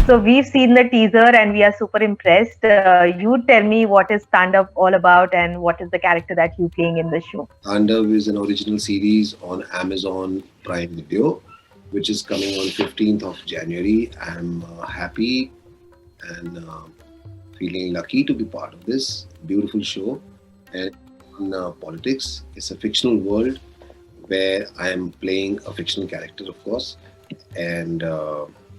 So we've seen the teaser and we are super impressed. You tell me what is Tandav all about and what is the character that you playing in the show. Tandav is an original series on Amazon Prime Video, which is coming on 15th of January. I'm happy and feeling lucky to be part of this beautiful show. And on politics, it's a fictional world where I am playing a fictional character, of course. And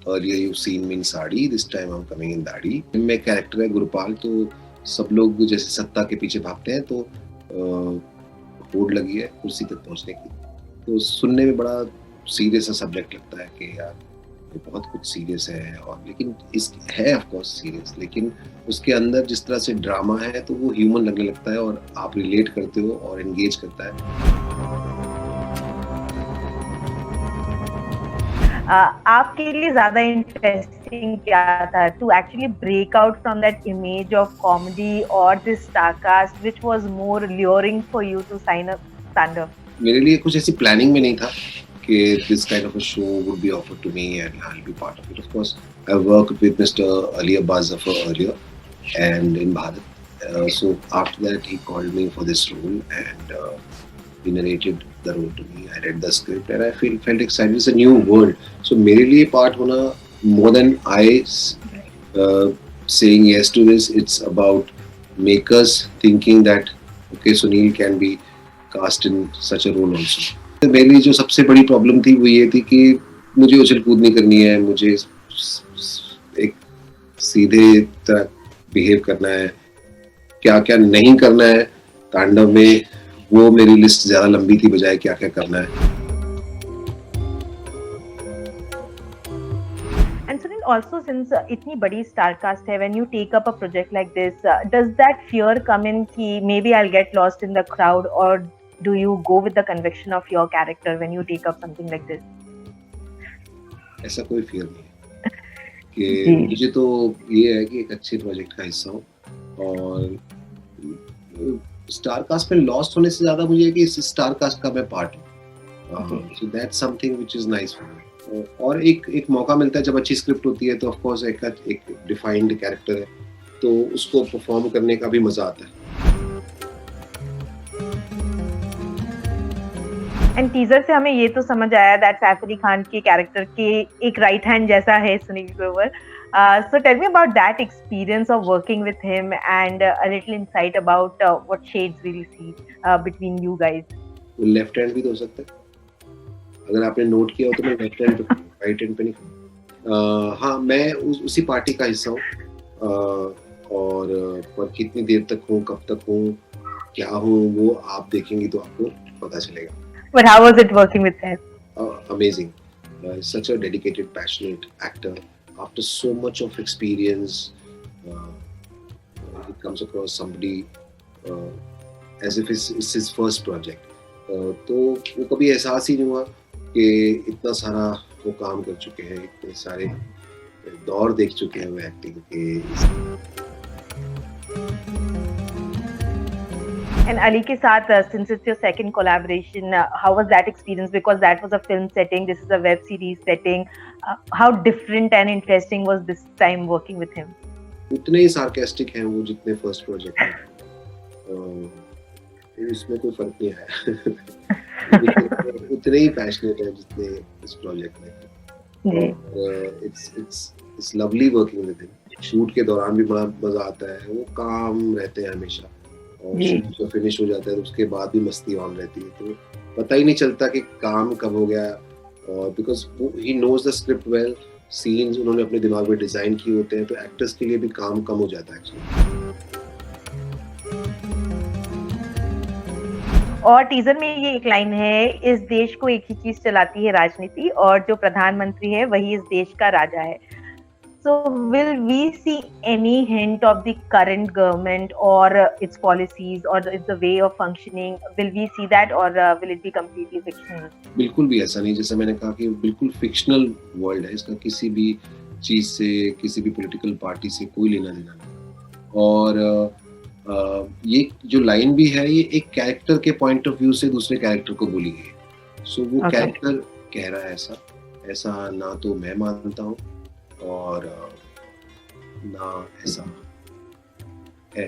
earlier you've seen me in sari, this time I'm coming in दाढ़ी. मैं character है गुरुपाल, तो सब लोग जैसे सत्ता के पीछे भागते हैं, तो होड़ लगी है कुर्सी तक पहुंचने की. तो सुनने में बड़ा सीरियस सा सब्जेक्ट लगता है कि यार ये बहुत कुछ सीरियस है, और लेकिन इस है ऑफ कोर्स सीरियस, लेकिन उसके अंदर जिस तरह से ड्रामा है तो वो ह्यूमन लगने लगता है और आप रिलेट करते हो और एंगेज करता है. आपके लिए ज्यादा इंटरेस्टिंग क्या था to actually break out from that image of comedy और this starcast which was more luring for you to sign up Tandav? मेरे लिए कुछ ऐसी प्लानिंग में नहीं था कि this kind of a show would be offered to me and I'll be part of it. Of course, I worked with Mr. Ali Abbas Zafar earlier and in Bharat. So after that, he called me for this role and he narrated the role to me. I read the script and I felt excited. It's a new world. So मेरे लिए part होना more than I saying yes to this. It's about makers thinking that okay, Sunil can be cast in such a role also. मेरे लिए जो सबसे बड़ी problem थी वो ये थी कि मुझे उछल कूद नहीं करनी है, मुझे एक सीधे तरह बिहेव करना है. क्या क्या नहीं करना है तांडव में, वो मेरी लिस्ट ज्यादा लंबी थी बजाय क्या क्या करना है. And Sunil, also since इतनी बड़ी star cast है, when you take up a project like this, does that fear come in कि maybe I'll get lost in the crowd, or do you go with the conviction of your character when you take up something like this? ऐसा कोई fear नहीं है कि मुझे तो ये है कि एक अच्छे प्रोजेक्ट का हिस्सा हूँ, और स्टार कास्ट में लॉस्ट होने से ज्यादा मुझे है कि इस स्टार कास्ट का मैं पार्ट हूँ. So that's something which is nice for me. और एक मौका मिलता है जब अच्छी स्क्रिप्ट होती है, तो ऑफ कोर्स एक डिफाइंड कैरेक्टर है, तो उसको परफॉर्म करने का भी मजा आता है. एंड टीजर से हमें ये तो समझ आया दैट सैफ अली खान के कैरेक्टर के एक राइट हैंड जैसा है Sunil Grover. So tell me about that experience of working with him and a little insight about what shades we'll see between you guys. वो लेफ्ट हैंड भी तो हो सकता है, अगर आपने नोट किया हो तो मैं लेफ्ट हैंड पे, राइट हैंड पे नहीं. हाँ, मैं उसी पार्टी का हिस्सा हूँ, और पर कितनी देर तक हूँ, कब तक हूँ, क्या हूँ, वो आप देखेंगे तो आपको पता चलेगा. But how was it working with him? Amazing. Such a dedicated, passionate actor. After so much of experience, he comes across somebody as if it's his first project. तो वो कभी एहसास ही नहीं हुआ कि इतना सारा वो काम कर चुके हैं, इतने सारे दौर देख चुके हैं वो एक्टिंग के. And Ali के साथ, since it's your second collaboration, how was that experience? Because that was a film setting, this is a web series setting. How different and interesting was this time working with him? उतने ही sarcastic हैं वो जितने first project हैं. इसमें कोई फर्क नहीं है. उतने ही passionate हैं जितने इस project में. It's lovely working with him. Shoot के दौरान भी बड़ा मजा आता है, वो काम रहते हैं हमेशा, और जब फिनिश हो जाता है तो उसके बाद भी मस्ती ऑन रहती है, तो पता ही नहीं चलता कि काम कब हो गया. और because he knows the script well, scenes उन्होंने अपने दिमाग में डिजाइन किए होते हैं, तो एक्टर्स के लिए भी काम कम हो जाता है एक्चुअली. और टीजर में ये एक लाइन है, इस देश को एक ही चीज चलाती है राजनीति, और जो प्रधानमंत्री है वही इस देश का राजा है. So will we see any hint of the current government or its policies or the way of functioning? Will we see that, or will it be completely fictional? बिल्कुल भी ऐसा नहीं. जैसे मैंने कहा कि बिल्कुल फिक्शनल वर्ल्ड है, इसका किसी भी चीज से, किसी भी पॉलिटिकल पार्टी से कोई लेना देना नहीं. और ये जो लाइन भी है, ये एक कैरेक्टर के पॉइंट ऑफ व्यू से दूसरे कैरेक्टर को बोली गई है. सो वो कैरेक्टर कह रहा है ऐसा ना तो मैं मानता हूँ, और ना ऐसा है।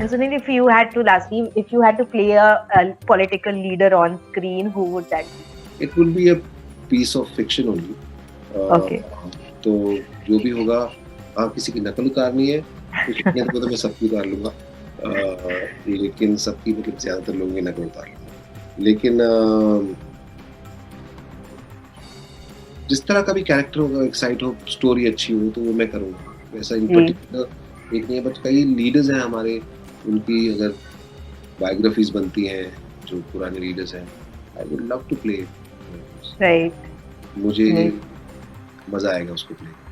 And Sunil, if you had to lastly, if you had to play a political leader on screen, who would that be? It would be a piece of fiction only. Okay. तो जो भी होगा, हाँ किसी की नकल उतारनी है तो मैं सबकी उतार लूंगा, लेकिन सबकी मतलब ज्यादातर लोगों की नकल उतार लूंगा, लेकिन जिस तरह का भी कैरेक्टर होगा, एक्साइट हो, स्टोरी अच्छी हो, तो वो मैं करूँगा। वैसा इन पर्टिकुलर एक नहीं है, बट कई लीडर्स हैं हमारे, उनकी अगर बायोग्राफीज बनती हैं जो पुराने लीडर्स हैं, I would love to play. Right. मुझे मजा आएगा उसको प्ले